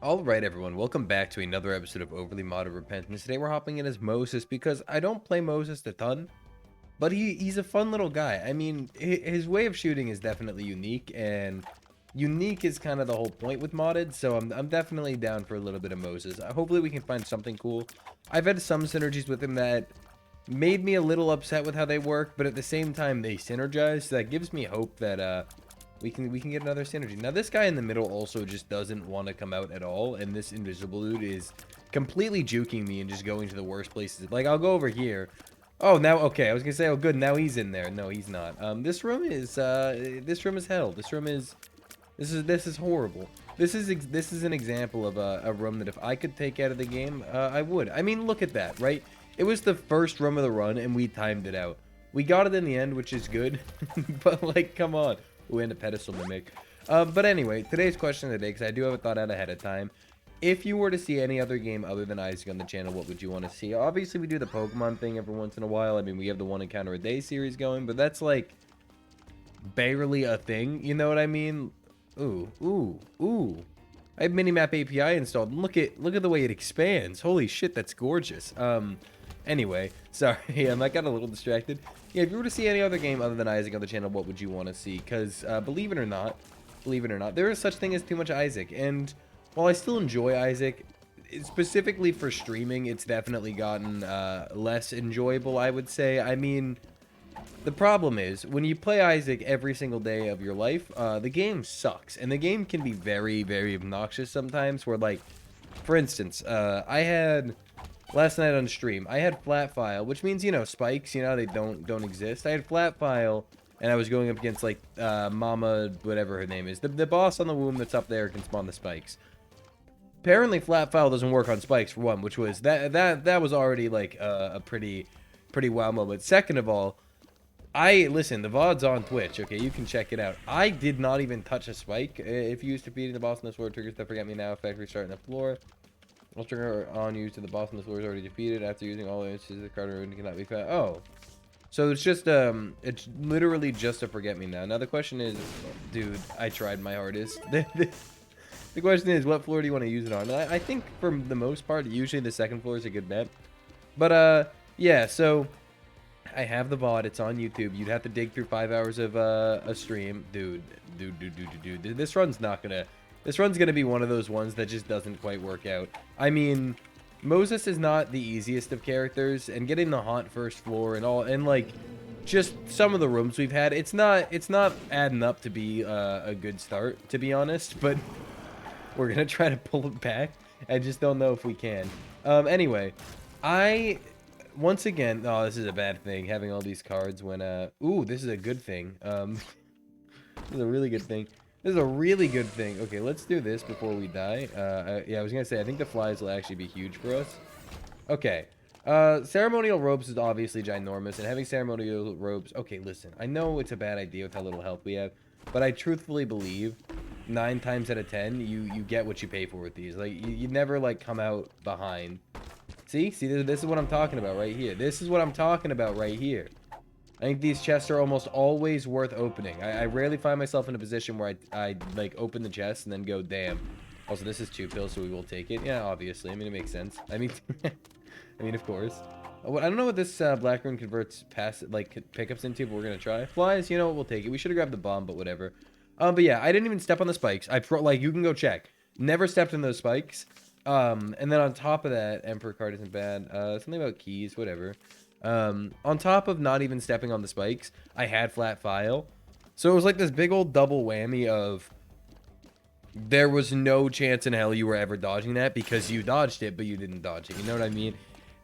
Alright everyone, welcome back to another episode of Overly Modded Repentance. Today we're hopping in as Moses because I don't play Moses a ton, but he's a fun little guy. I mean, his way of shooting is definitely unique, and unique is kind of the whole point with modded, so I'm definitely down for a little bit of Moses. Hopefully we can find something cool. I've had some synergies with him that made me a little upset with how they work, but at the same time they synergize, so that gives me hope that we can get another synergy. Now this guy in the middle also just doesn't want to come out at all, and this invisible dude is completely juking me and just going to the worst places. Like, I'll go over here. Oh, now, okay, I was gonna say, oh good, now he's in there. No, he's not. This room is hell. This is horrible. This is an example of a room that if I could take out of the game, I would. I mean, look at that, right? It was the first room of the run, and we timed it out. We got it in the end, which is good, but like, come on. Ooh, and a pedestal mimic. But anyway, today's question of the day, because I do have it thought out ahead of time. If you were to see any other game other than Isaac on the channel, what would you want to see? Obviously, we do the Pokemon thing every once in a while. I mean, we have the one encounter a day series going, but that's like barely a thing. You know what I mean? Ooh, ooh, ooh. I have Minimap API installed. Look at the way it expands. Holy shit, that's gorgeous. Anyway, sorry, I got a little distracted. Yeah, if you were to see any other game other than Isaac on the channel, what would you want to see? Because, believe it or not, there is such thing as too much Isaac. And while I still enjoy Isaac, specifically for streaming, it's definitely gotten less enjoyable, I would say. I mean, the problem is, when you play Isaac every single day of your life, the game sucks. And the game can be very, very obnoxious sometimes, where, like, for instance, I had... last night on stream, I had flat file, which means, you know, spikes, you know, they don't exist. I had flat file, and I was going up against, like, Mama, whatever her name is. The boss on the womb that's up there can spawn the spikes. Apparently, flat file doesn't work on spikes, for one, which was, that was already, like, a pretty wow moment. Second of all, listen, the VOD's on Twitch, okay, you can check it out. I did not even touch a spike. If you use defeating the boss on the floor, triggers the Forget Me Now effect, restarting the floor. I'll trigger on use to the boss on the floor is already defeated. After using all the instances, the card rune cannot be found. Oh. So it's just, it's literally just a Forget Me Now. Now the question is, dude, I tried my hardest. The question is, what floor do you want to use it on? I think for the most part, usually the second floor is a good bet. But, yeah, so I have the VOD. It's on YouTube. You'd have to dig through 5 hours of a stream. Dude. This run's not gonna... This run's going to be one of those ones that just doesn't quite work out. I mean, Moses is not the easiest of characters, and getting the haunt first floor and all, and like, just some of the rooms we've had, it's not adding up to be a good start, to be honest, but we're going to try to pull it back. I just don't know if we can. Anyway, once again, oh, this is a bad thing, having all these cards when, ooh, this is a good thing. This is a really good thing. This is a really good thing. Okay, let's do this before we die. Yeah, I was going to say, I think the flies will actually be huge for us. Okay. Ceremonial robes is obviously ginormous, and having ceremonial robes... Okay, listen. I know it's a bad idea with how little health we have, but I truthfully believe 9 times out of 10, you get what you pay for with these. Like, you never, like, come out behind. See, this is what I'm talking about right here. This is what I'm talking about right here. I think these chests are almost always worth opening. I rarely find myself in a position where I like, open the chest and then go, damn. Also, this is 2 pills, so we will take it. Yeah, obviously. I mean, it makes sense. I mean, I mean, of course. I don't know what this black rune converts past, like, pickups into, but we're going to try. Flies, you know what, we'll take it. We should have grabbed the bomb, but whatever. But yeah, I didn't even step on the spikes. Like, you can go check. Never stepped in those spikes. And then on top of that, Emperor card isn't bad. Something about keys, whatever. On top of not even stepping on the spikes, I had flat file. So it was like this big old double whammy of there was no chance in hell you were ever dodging that because you dodged it, but you didn't dodge it. You know what I mean?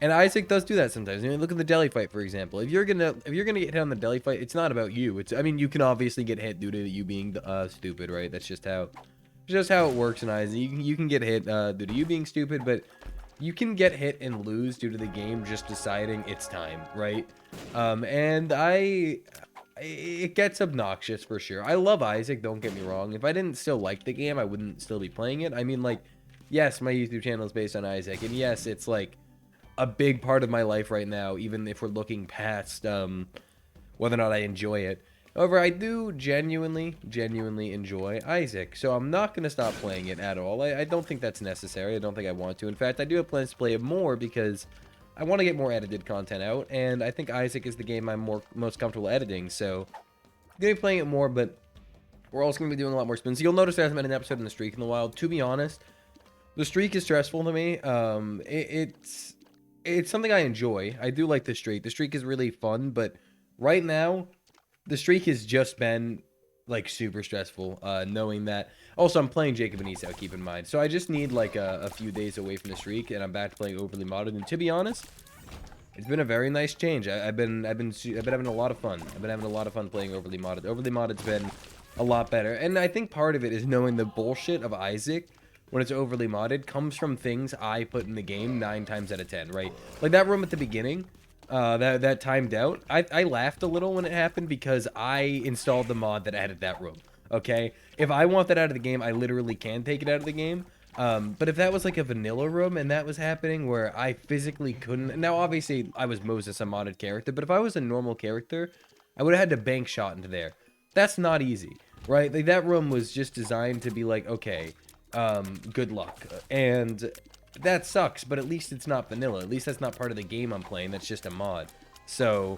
And Isaac does do that sometimes. I mean, look at the deli fight, for example. If you're gonna get hit on the deli fight, it's not about you. I mean, you can obviously get hit due to you being stupid, right? That's just how it works in Isaac. You can get hit due to you being stupid, but you can get hit and lose due to the game just deciding it's time, right? And it gets obnoxious for sure. I love Isaac, don't get me wrong. If I didn't still like the game, I wouldn't still be playing it. I mean, like, yes, my YouTube channel is based on Isaac, and yes, it's like a big part of my life right now, even if we're looking past whether or not I enjoy it. However, I do genuinely enjoy Isaac, so I'm not going to stop playing it at all. I don't think that's necessary. I don't think I want to. In fact, I do have plans to play it more because I want to get more edited content out, and I think Isaac is the game I'm most comfortable editing, so I'm going to be playing it more, but we're also going to be doing a lot more spins. You'll notice there hasn't been an episode in the streak in a while. To be honest, the streak is stressful to me. It's something I enjoy. I do like the streak. The streak is really fun, but right now, the streak has just been like super stressful, knowing that. Also, I'm playing Jacob and Esau, keep in mind. So I just need like a few days away from the streak, and I'm back to playing overly modded. And to be honest, it's been a very nice change. I've been having a lot of fun. I've been having a lot of fun playing overly modded. Overly modded's been a lot better, and I think part of it is knowing the bullshit of Isaac when it's overly modded comes from things I put in the game 9 times out of 10, right? Like that room at the beginning. That timed out. I laughed a little when it happened because I installed the mod that added that room. Okay, if I want that out of the game, I literally can take it out of the game. But if that was like a vanilla room and that was happening where I physically couldn't, now obviously I was Moses, a modded character, but if I was a normal character, I would have had to bank shot into there. That's not easy, right? Like that room was just designed to be like, okay, good luck, and that sucks, but at least it's not vanilla. At least that's not part of the game I'm playing. That's just a mod. So,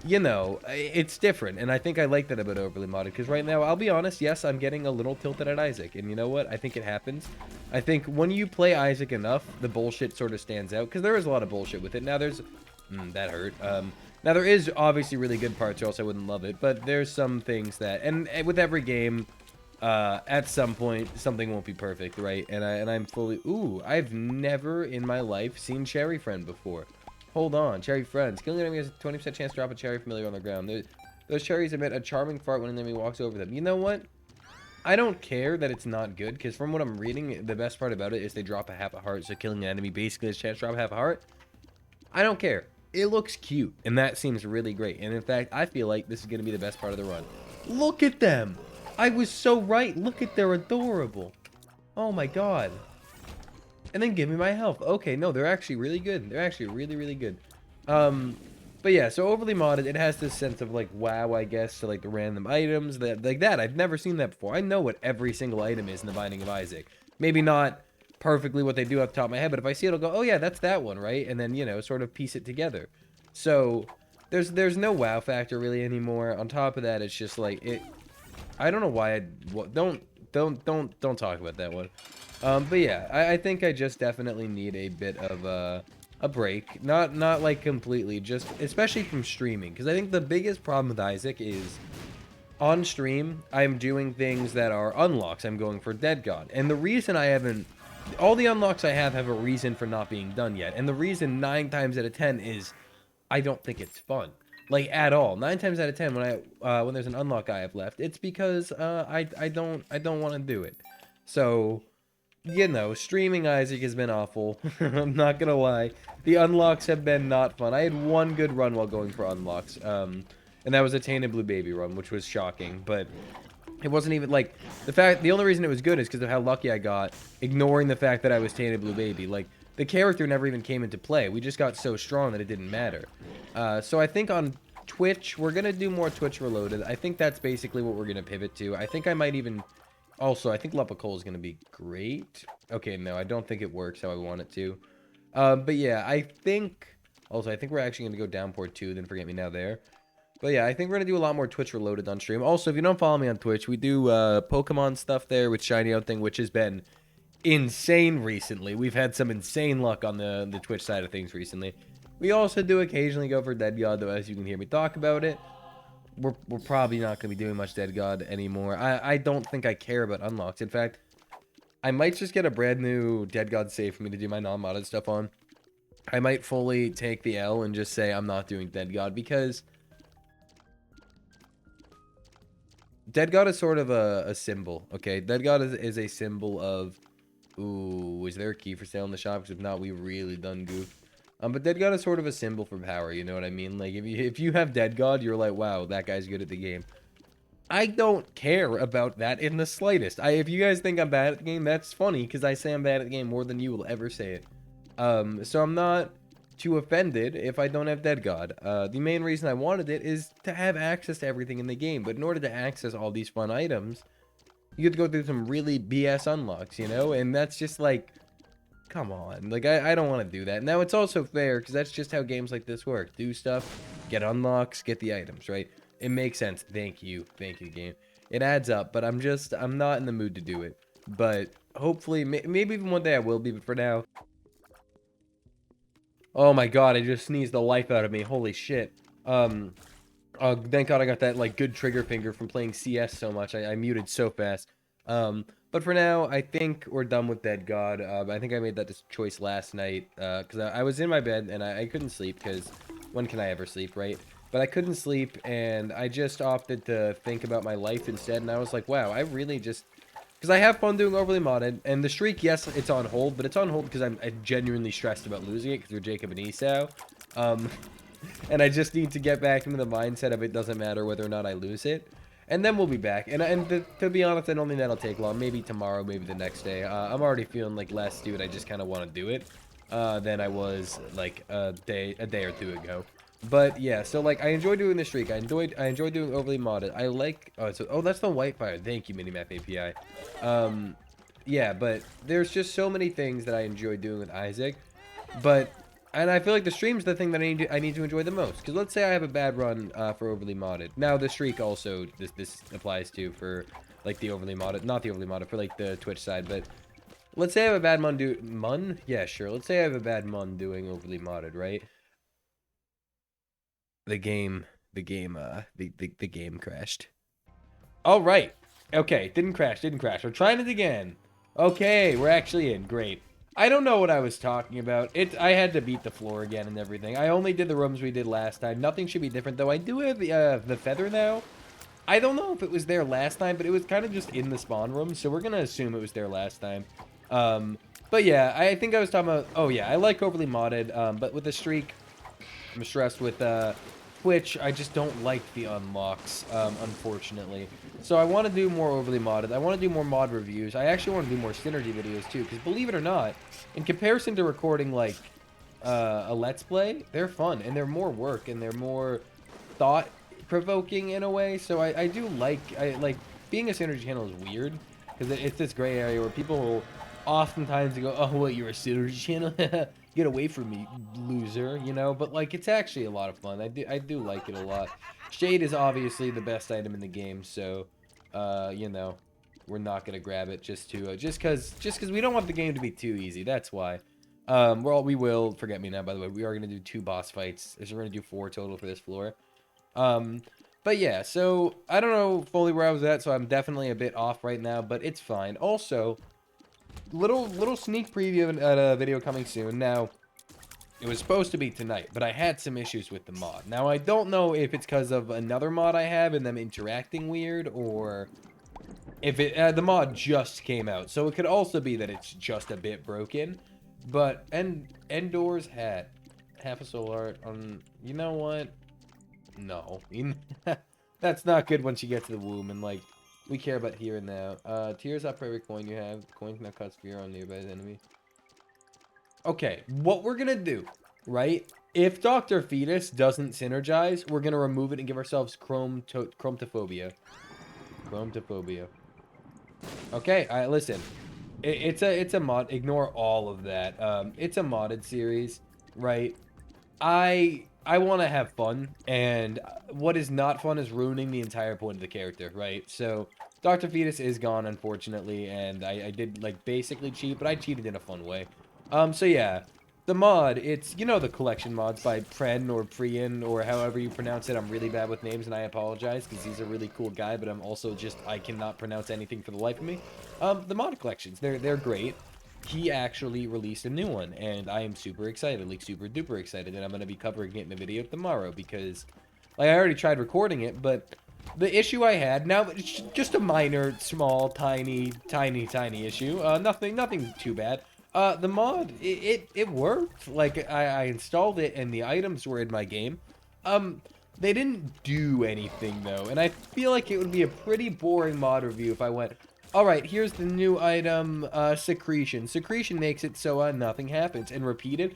you know, it's different. And I think I like that about overly modded. Because right now, I'll be honest, yes, I'm getting a little tilted at Isaac. And you know what? I think it happens. I think when you play Isaac enough, the bullshit sort of stands out. Because there is a lot of bullshit with it. Now there's... that hurt. Now there is obviously really good parts, or else I wouldn't love it. But there's some things that... And with every game... at some point, something won't be perfect, right? And I'm fully... Ooh, I've never in my life seen Cherry Friend before. Hold on, Cherry Friends. Killing an enemy has a 20% chance to drop a cherry familiar on the ground. Those cherries emit a charming fart when an enemy walks over them. You know what? I don't care that it's not good, because from what I'm reading, the best part about it is they drop a half a heart, so killing an enemy basically has a chance to drop half a heart. I don't care. It looks cute, and that seems really great. And in fact, I feel like this is going to be the best part of the run. Look at them! I was so right. Look at, they're adorable. Oh my god. And then give me my health. Okay, no, they're actually really good. They're actually really good. But yeah, so overly modded, it has this sense of like wow, I guess, to like the random items that like that. I've never seen that before. I know what every single item is in the Binding of Isaac. Maybe not perfectly what they do off the top of my head, but if I see it, I'll go, oh yeah, that's that one, right? And then, you know, sort of piece it together. So there's no wow factor really anymore. On top of that, it's just like it. I don't know why don't talk about that one. But yeah, I think I just definitely need a bit of a break. Not like completely, just especially from streaming, because I think the biggest problem with Isaac is on stream I'm doing things that are unlocks. I'm going for Dead God, and the reason I haven't, all the unlocks I have a reason for not being done yet, and the reason 9 times out of 10 is I don't think it's fun. Like, at all. 9 times out of 10 when there's an unlock I have left, it's because I don't want to do it. So, you know, streaming Isaac has been awful. I'm not gonna lie. The unlocks have been not fun. I had one good run while going for unlocks, and that was a Tainted Blue Baby run, which was shocking, but it wasn't even, like, the only reason it was good is because of how lucky I got, ignoring the fact that I was Tainted Blue Baby. Like, the character never even came into play. We just got so strong that it didn't matter. So I think on Twitch, we're going to do more Twitch Reloaded. I think that's basically what we're going to pivot to. I think I might even... Also, I think Lepicola is going to be great. Okay, no, I don't think it works how I want it to. But yeah, I think... Also, I think we're actually going to go Downpour 2, then Forget Me Now there. But yeah, I think we're going to do a lot more Twitch Reloaded on stream. Also, if you don't follow me on Twitch, we do Pokemon stuff there with Shiny Out thing, which has been insane recently. We've had some insane luck on the Twitch side of things recently. We also do occasionally go for Dead God, though, as you can hear me talk about it. We're probably not going to be doing much Dead God anymore. I don't think I care about unlocks. In fact, I might just get a brand new Dead God save for me to do my non-modded stuff on. I might fully take the L and just say I'm not doing Dead God, because Dead God is sort of a symbol, okay? Dead God is a symbol of... Ooh, is there a key for sale in the shop? Because if not, we really done goofed. But Dead God is sort of a symbol for power, you know what I mean? Like, if you have Dead God, you're like, wow, that guy's good at the game. I don't care about that in the slightest. If you guys think I'm bad at the game, that's funny, because I say I'm bad at the game more than you will ever say it. So I'm not too offended if I don't have Dead God. The main reason I wanted it is to have access to everything in the game, but in order to access all these fun items, you have to go through some really BS unlocks, you know? And that's just like, come on. Like, I don't want to do that. Now, it's also fair, because that's just how games like this work. Do stuff, get unlocks, get the items, right? It makes sense. Thank you, game. It adds up, but I'm not in the mood to do it. But hopefully, maybe even one day I will be, but for now... Oh my god, I just sneezed the life out of me. Holy shit. Thank god I got that, like, good trigger finger from playing CS so much. I muted so fast. But for now, I think we're done with Dead God. I think I made that choice last night, because I was in my bed, and I couldn't sleep, because when can I ever sleep, right? But I couldn't sleep, and I just opted to think about my life instead, and I was like, wow, I really just... Because I have fun doing Overly Modded, and the streak, yes, it's on hold, but it's on hold because I'm genuinely stressed about losing it, because we're Jacob and Esau. And I just need to get back into the mindset of it doesn't matter whether or not I lose it. And then we'll be back. And to be honest, I don't think that'll take long. Maybe tomorrow, maybe the next day. I'm already feeling like less, dude. I just kind of want to do it than I was like a day or two ago. But yeah, so like I enjoy doing the streak. I enjoy doing Overly Modded. I like that's the Whitefire. Thank you, Minimap API. Yeah, but there's just so many things that I enjoy doing with Isaac. And I feel like the stream's the thing that I need to enjoy the most. Because let's say I have a bad run for Overly Modded. Now, the streak also, this applies to for, like, the Overly Modded. Not the Overly Modded, for, like, the Twitch side. But let's say I have a bad mun. Yeah, sure. Let's say I have a bad mun doing Overly Modded, right? The game crashed. All right. Okay, didn't crash. We're trying it again. Okay, we're actually in. Great. I don't know what I was talking about. I had to beat the floor again and everything. I only did the rooms we did last time. Nothing should be different, though. I do have the feather now. I don't know if it was there last time, but it was kind of just in the spawn room, so we're going to assume it was there last time. But yeah, I think I was talking about... Oh, yeah, I like Overly Modded, but with the streak, I'm stressed with Twitch. I just don't like the unlocks, unfortunately. So I want to do more Overly Modded. I want to do more mod reviews. I actually want to do more synergy videos, too, because believe it or not, in comparison to recording, like, a Let's Play, they're fun, and they're more work, and they're more thought-provoking in a way. So I do like... being a synergy channel is weird, because it's this gray area where people will oftentimes go, oh, what, you're a synergy channel? Get away from me, loser, you know? But, like, it's actually a lot of fun. I do like it a lot. Shade is obviously the best item in the game, so, you know, we're not gonna grab it just because we don't want the game to be too easy. That's why. We will, forget me now, by the way, we are gonna do 2 boss fights. So we're gonna do 4 total for this floor. But yeah, so, I don't know fully where I was at, so I'm definitely a bit off right now, but it's fine. Also, little sneak preview at a video coming soon. Now, it was supposed to be tonight, but I had some issues with the mod. Now, I don't know if it's because of another mod I have and them interacting weird, or if the mod just came out. So it could also be that it's just a bit broken. But, Endor's hat. Half a soul art on... You know what? No. That's not good once you get to the womb, and, like, we care about here and now. Tears up for every coin you have. Coin cannot cause fear on nearby enemy. Okay, what we're gonna do, right? If Dr. Fetus doesn't synergize, we're gonna remove it and give ourselves chromatophobia. Chromatophobia. Okay, listen. It's a mod. Ignore all of that. It's a modded series, right? I want to have fun, and what is not fun is ruining the entire point of the character, right? So, Dr. Fetus is gone, unfortunately, and I did, like, basically cheat, but I cheated in a fun way. So yeah, the mod, it's, you know, the collection mods by Pren or Prian or however you pronounce it. I'm really bad with names and I apologize because he's a really cool guy, but I'm also just, I cannot pronounce anything for the life of me. The mod collections, they're great. He actually released a new one and I am super excited, like super duper excited, and I'm going to be covering it in a video tomorrow because, like, I already tried recording it, but the issue I had, now it's just a minor, small, tiny issue, nothing too bad. The mod, it worked. Like, I installed it and the items were in my game. They didn't do anything, though. And I feel like it would be a pretty boring mod review if I went, alright, here's the new item, Secretion. Secretion makes it so, nothing happens. And repeat it.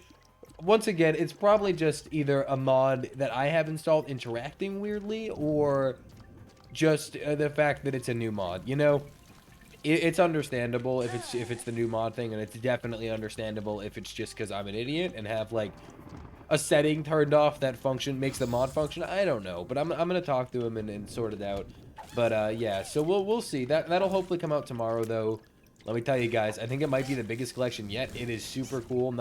once again, it's probably just either a mod that I have installed interacting weirdly, or just the fact that it's a new mod. You know, it's understandable if it's the new mod thing, and it's definitely understandable if it's just because I'm an idiot and have like a setting turned off that function makes the mod function. I don't know, but I'm gonna talk to him and sort it out. But yeah, so we'll see. That'll hopefully come out tomorrow, though. Let me tell you guys, I think it might be the biggest collection yet. It is super cool. I'm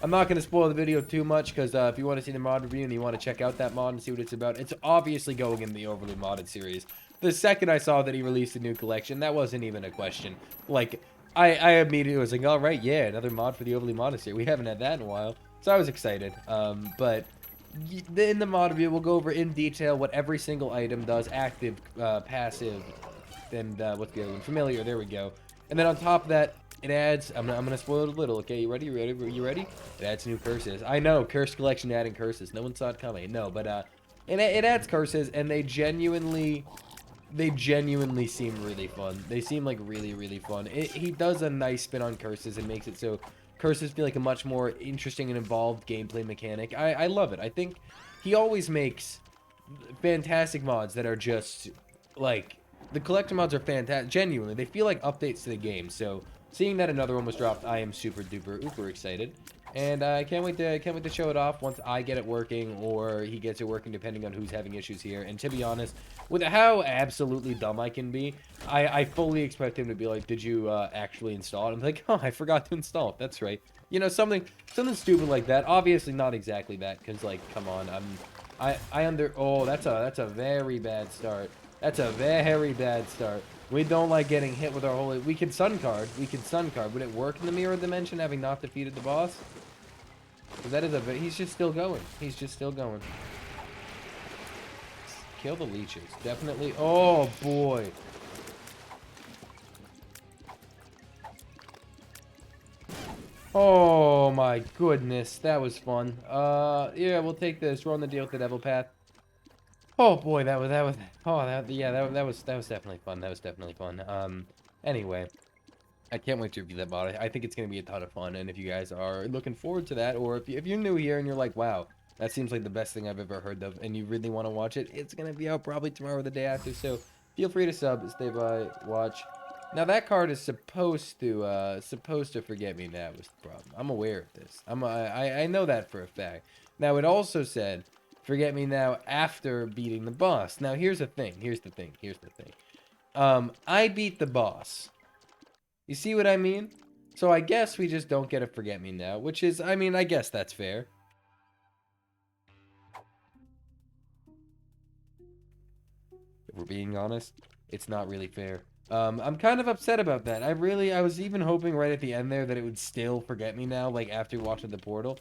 not going to spoil the video too much, because if you want to see the mod review and you want to check out that mod and see what it's about, it's obviously going in the overly modded series. The second I saw that he released a new collection, that wasn't even a question. Like, I immediately was like, all right, yeah, another mod for the overly modded series. We haven't had that in a while, so I was excited. But in the mod review, we'll go over in detail what every single item does: active, passive, and what's the other one? Familiar. There we go. And then on top of that, it adds, I'm gonna spoil it a little, okay? You ready? You ready? It adds new curses. I know, curse collection adding curses. No one saw it coming. No, but it adds curses, and they genuinely seem really fun. They seem like really fun. He does a nice spin on curses and makes it so curses feel like a much more interesting and involved gameplay mechanic. I love it. I think he always makes fantastic mods that are just like, the collector mods are fantastic. Genuinely, they feel like updates to the game. So seeing that another one was dropped, I am super duper uber excited, and I can't wait to show it off once I get it working, or he gets it working, depending on who's having issues here. And to be honest, with how absolutely dumb I can be, I fully expect him to be like, "Did you actually install it?" I'm like, "Oh, I forgot to install it. That's right." You know, something stupid like that. Obviously not exactly that, because like, come on, oh, that's a very bad start. That's a very bad start. We don't like getting hit with our holy... We can sun card. Would it work in the mirror dimension, having not defeated the boss? Because that is he's just still going. Kill the leeches. Definitely. Oh, boy. Oh, my goodness. That was fun. Yeah, we'll take this. We're on the deal with the devil path. Oh boy, that was definitely fun. Anyway, I can't wait to review that mod. I think it's gonna be a ton of fun, and if you guys are looking forward to that, or if you're new here and you're like, wow, that seems like the best thing I've ever heard of, and you really want to watch it, it's gonna be out probably tomorrow or the day after. So feel free to sub, stay by, watch. Now that card is supposed to forget me. That was the problem. I'm aware of this. I know that for a fact. Now it also said, forget me now after beating the boss. Now here's the thing. I beat the boss. You see what I mean? So I guess we just don't get a forget me now, which is, I mean, I guess that's fair. If we're being honest, it's not really fair. I'm kind of upset about that. I was even hoping right at the end there that it would still forget me now, like after watching the portal.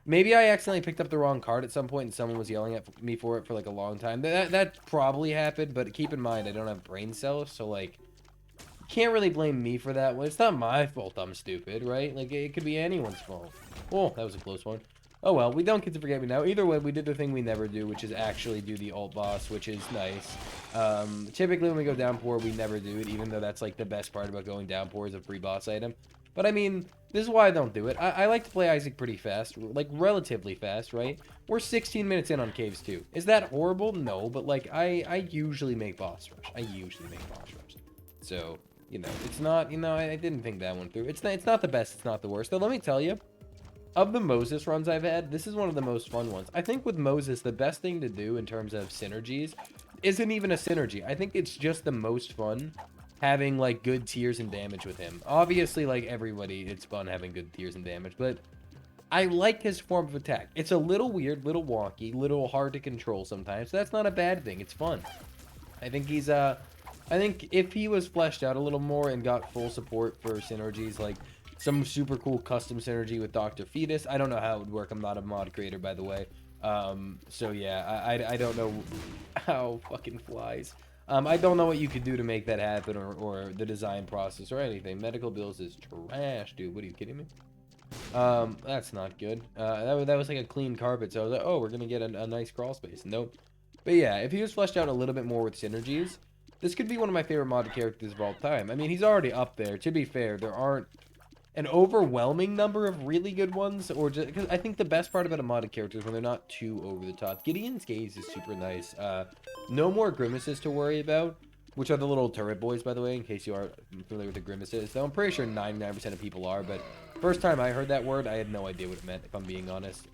Maybe I accidentally picked up the wrong card at some point and someone was yelling at me for it for like a long time. That probably happened, but keep in mind I don't have brain cells, so like, you can't really blame me for that one. It's not my fault I'm stupid, right? Like, it could be anyone's fault. Oh, that was a close one. Oh well, we don't get to forget me now. Either way, we did the thing we never do, which is actually do the alt boss, which is nice. Typically when we go downpour, we never do it, even though that's like the best part about going downpour is a free boss item. But I mean, this is why I don't do it. I like to play Isaac pretty fast, like relatively fast, right? We're 16 minutes in on Caves 2. Is that horrible? No, but like I usually make boss rush. So, you know, it's not, you know, I didn't think that one through. It's not the best, it's not the worst. Though let me tell you, of the Moses runs I've had, this is one of the most fun ones. I think with Moses, the best thing to do in terms of synergies isn't even a synergy. I think it's just the most fun having like good tiers and damage with him. Obviously, like everybody, it's fun having good tiers and damage, but I like his form of attack. It's a little weird, little wonky, little hard to control sometimes. So that's not a bad thing. It's fun. I think he's I think if he was fleshed out a little more and got full support for synergies, like some super cool custom synergy with Dr. Fetus. I don't know how it would work. I'm not a mod creator, by the way. So yeah, I don't know how fucking flies. I don't know what you could do to make that happen, or the design process or anything. Medical bills is trash, dude. What are you kidding me? That's not good. That was like a clean carpet, so I was like, oh, we're gonna get a nice crawl space. Nope. But yeah, if he was fleshed out a little bit more with synergies, this could be one of my favorite modded characters of all time. I mean, he's already up there. To be fair, there aren't an overwhelming number of really good ones, or just because I think the best part about a modded character is when they're not too over the top. Gideon's gaze is super nice. No more grimaces to worry about, which are the little turret boys, by the way, in case you are familiar with the grimaces. Though I'm pretty sure 99% of people are, but first time I heard that word, I had no idea what it meant, if I'm being honest.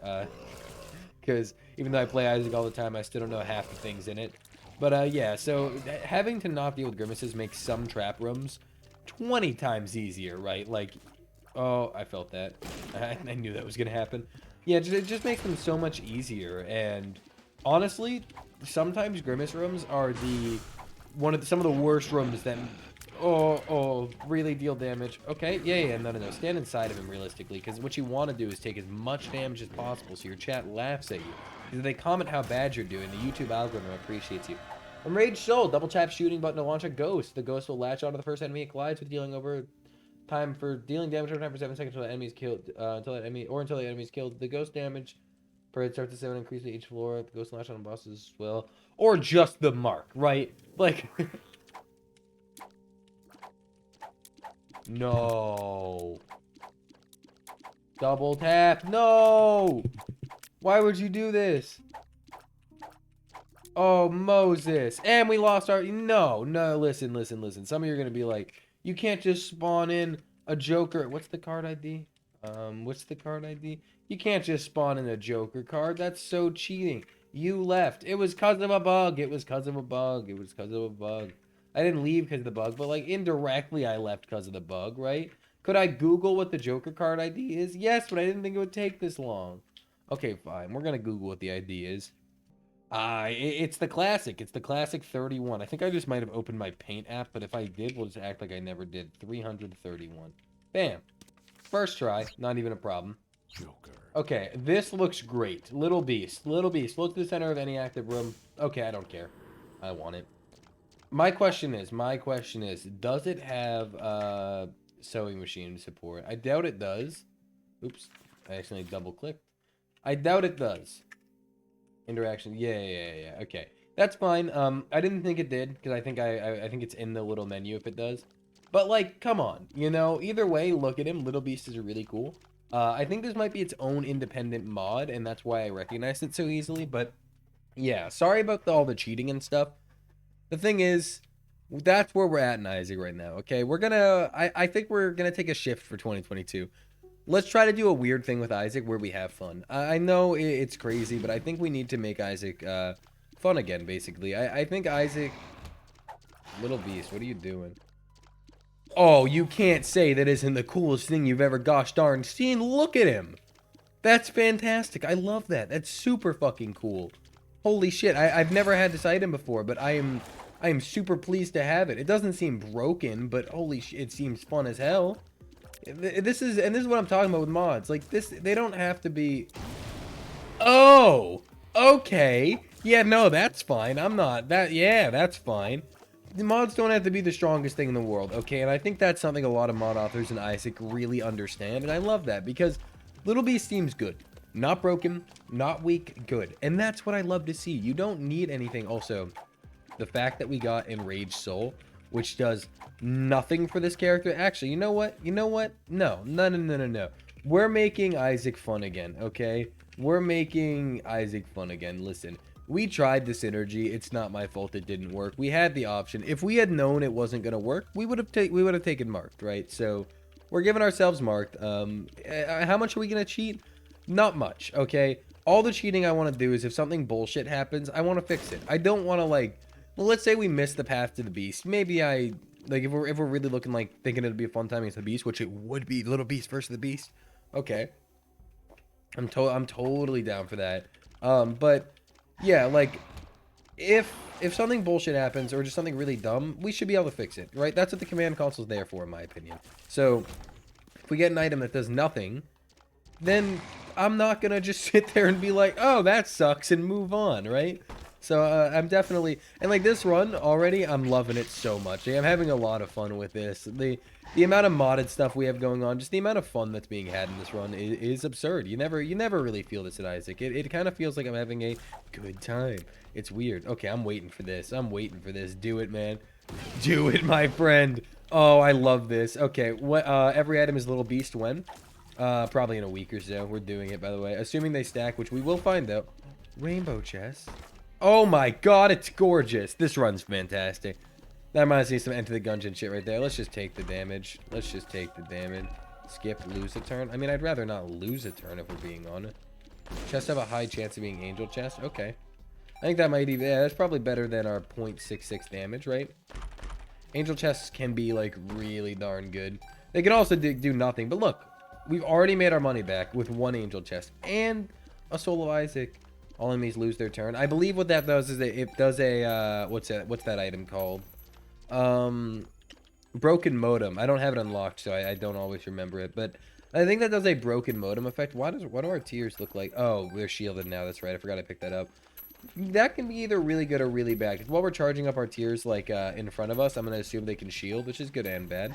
Because even though I play Isaac all the time, I still don't know half the things in it. But yeah, so having to not deal with grimaces makes some trap rooms 20 times easier, right? Like, oh, I felt that. I knew that was gonna happen. Yeah, it just makes them so much easier. And honestly, sometimes grimace rooms are some of the worst rooms that really deal damage. Okay, yeah, no. Stand inside of him realistically, because what you want to do is take as much damage as possible, so your chat laughs at you. Because if they comment how bad you're doing, the YouTube algorithm appreciates you. Enraged Soul, double tap shooting button to launch a ghost. The ghost will latch onto the first enemy it collides with, dealing damage over time for 7 seconds until the enemy is killed. Until the enemy is killed. The ghost damage per hit starts to 7, increase to each floor. The ghost latch on bosses as well, or just the mark, right? Like. No. Double tap. No. Why would you do this? Oh, Moses. And we lost our... No, listen. Some of you are going to be like, you can't just spawn in a Joker. What's the card ID? You can't just spawn in a Joker card. That's so cheating. You left. It was because of a bug. I didn't leave because of the bug, but like indirectly I left because of the bug, right? Could I Google what the Joker card ID is? Yes, but I didn't think it would take this long. Okay, fine. We're going to Google what the ID is. It's the classic. It's the classic 31. I think I just might have opened my Paint app, but if I did, we'll just act like I never did. 331. Bam. First try. Not even a problem. Joker. Okay, this looks great. Little Beast. Look to the center of any active room. Okay, I don't care. I want it. My question is, does it have sewing machine support? I doubt it does. Oops, I accidentally double-clicked. I doubt it does. Interaction, yeah. Okay, that's fine. I didn't think it did because I think it's in the little menu if it does. But like, come on, you know. Either way, look at him. Little Beast is really cool. I think this might be its own independent mod, and that's why I recognized it so easily. But yeah, sorry about all the cheating and stuff. The thing is, that's where we're at in Isaac right now, okay? I think we're gonna take a shift for 2022. Let's try to do a weird thing with Isaac where we have fun. I know it's crazy, but I think we need to make Isaac fun again, basically. I think Isaac... Little Beast, what are you doing? Oh, you can't say that isn't the coolest thing you've ever gosh darn seen. Look at him! That's fantastic. I love that. That's super fucking cool. Holy shit, I've never had this item before, but I am super pleased to have it. It doesn't seem broken, but holy shit, it seems fun as hell. This is what I'm talking about with mods. Like this, they don't have to be... Oh! Okay! Yeah, no, that's fine. That's fine. The mods don't have to be the strongest thing in the world, okay? And I think that's something a lot of mod authors in Isaac really understand, and I love that, because Little Beast seems good. Not broken, not weak, good. And that's what I love to see. You don't need anything. Also, the fact that we got Enraged Soul, which does nothing for this character. Actually, you know what? No. We're making Isaac fun again, okay? We're making Isaac fun again. Listen, we tried the synergy. It's not my fault it didn't work. We had the option. If we had known it wasn't going to work, we would have taken marked, right? So we're giving ourselves marked. How much are we going to cheat? Not much, okay? All the cheating I want to do is if something bullshit happens, I want to fix it. I don't want to, like... Well, let's say we miss the path to the beast. Maybe like, if we're really looking like thinking it'd be a fun time against the beast, which it would be, Little Beast versus the beast. Okay. I'm totally down for that. But yeah, like if something bullshit happens or just something really dumb, we should be able to fix it, right? That's what the command console's there for, in my opinion. So if we get an item that does nothing, then I'm not gonna just sit there and be like, oh, that sucks, and move on, right? So I'm definitely, and like this run already, I'm loving it so much. I'm having a lot of fun with this. The amount of modded stuff we have going on, just the amount of fun that's being had in this run is absurd. You never really feel this at Isaac. It kind of feels like I'm having a good time. It's weird. Okay, I'm waiting for this. Do it, man. Do it, my friend. Oh, I love this. Okay, what? Every item is Little Beast when? Probably in a week or so. We're doing it, by the way. Assuming they stack, which we will find out. Rainbow chest. Oh my god, it's gorgeous. This run's fantastic. That reminds me of some Enter the Gungeon shit right there. Let's just take the damage. Let's just take the damage. Skip, lose a turn. I mean, I'd rather not lose a turn if we're being honest. Chests have a high chance of being angel chest. Okay. I think that might even... Yeah, that's probably better than our 0.66 damage, right? Angel chests can be, like, really darn good. They can also do nothing. But look, we've already made our money back with one angel chest. And a Soul of Isaac. All enemies lose their turn. I believe what that does is it does a... what's that item called? Broken modem. I don't have it unlocked, so I don't always remember it. But I think that does a broken modem effect. What do our tiers look like? Oh, they're shielded now. That's right. I forgot I picked that up. That can be either really good or really bad. Because while we're charging up our tiers, like, in front of us, I'm going to assume they can shield, which is good and bad.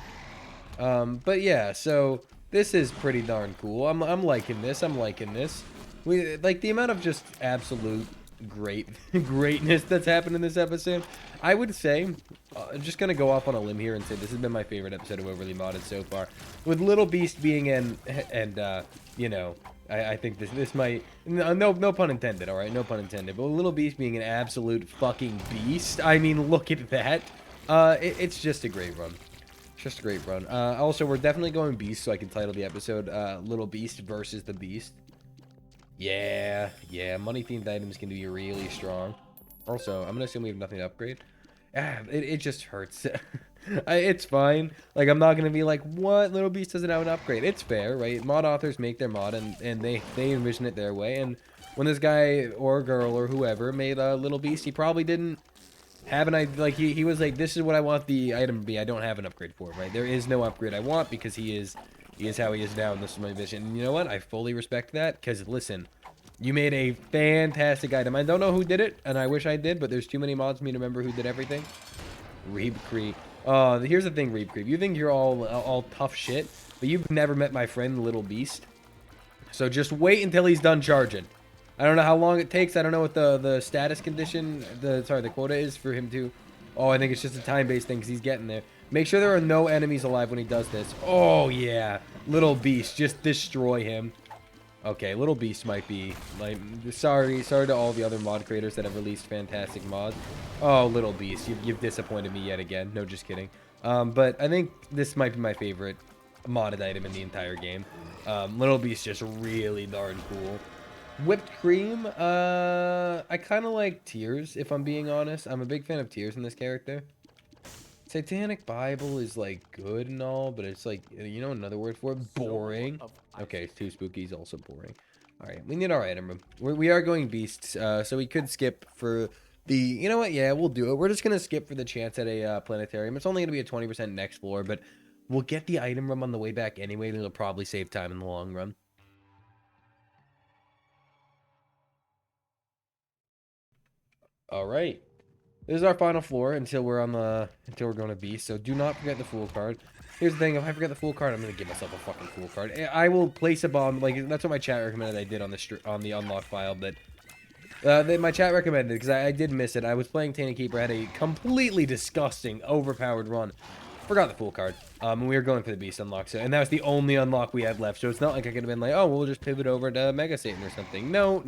But yeah, so this is pretty darn cool. I'm liking this. I'm liking this. Like, the amount of just absolute greatness that's happened in this episode. I would say, I'm just going to go off on a limb here and say this has been my favorite episode of Overly Modded so far. With Little Beast being in, and, you know... I think this might... No pun intended, alright? No pun intended. But Little Beast being an absolute fucking beast. I mean, look at that. It's just a great run. Just a great run. Also, we're definitely going Beast, so I can title the episode Little Beast versus the Beast. Yeah. Money-themed items can be really strong. Also, I'm going to assume we have nothing to upgrade. It just hurts. It's fine. Like, I'm not going to be like, what? Little Beast doesn't have an upgrade. It's fair, right? Mod authors make their mod, and they envision it their way. And when this guy or girl or whoever made a Little Beast, he probably didn't have an idea. Like, he was like, this is what I want the item to be. I don't have an upgrade for him, right? There is no upgrade I want because he is how he is now, and this is my vision. And you know what? I fully respect that because, listen, you made a fantastic item. I don't know who did it, and I wish I did, but there's too many mods for me to remember who did everything. Reeb Creep. Here's the thing, Reeb Creep. You think you're all tough shit, but you've never met my friend, Little Beast. So just wait until he's done charging. I don't know how long it takes. I don't know what the status condition, the quota is for him to... Oh, I think it's just a time-based thing because he's getting there. Make sure there are no enemies alive when he does this. Oh, yeah. Little Beast. Just destroy him. Okay, Little Beast might be, like, sorry to all the other mod creators that have released fantastic mods. Oh, Little Beast, you've disappointed me yet again. No, just kidding. But I think this might be my favorite modded item in the entire game. Little Beast just really darn cool. Whipped Cream, I kind of like Tears, if I'm being honest. I'm a big fan of Tears in this character. Satanic Bible is, like, good and all, but it's, like, you know another word for it? Boring. Okay, Too Spooky is also boring. Alright, we need our item room. We are going Beasts, so we could skip for the... You know what? Yeah, we'll do it. We're just going to skip for the chance at a planetarium. It's only going to be a 20% next floor, but we'll get the item room on the way back anyway, and it'll probably save time in the long run. Alright. This is our final floor until we're going to Beast, so do not forget the Fool card. Here's the thing, if I forget the Fool card, I'm going to give myself a fucking Fool card. I will place a bomb, like, that's what my chat recommended I did on the unlock file, but my chat recommended, because I did miss it. I was playing Tainted Keeper, had a completely disgusting, overpowered run. Forgot the Fool card, and we were going for the Beast unlock, so, and that was the only unlock we had left, so it's not like I could have been like, oh, we'll just pivot over to Mega Satan or something. No.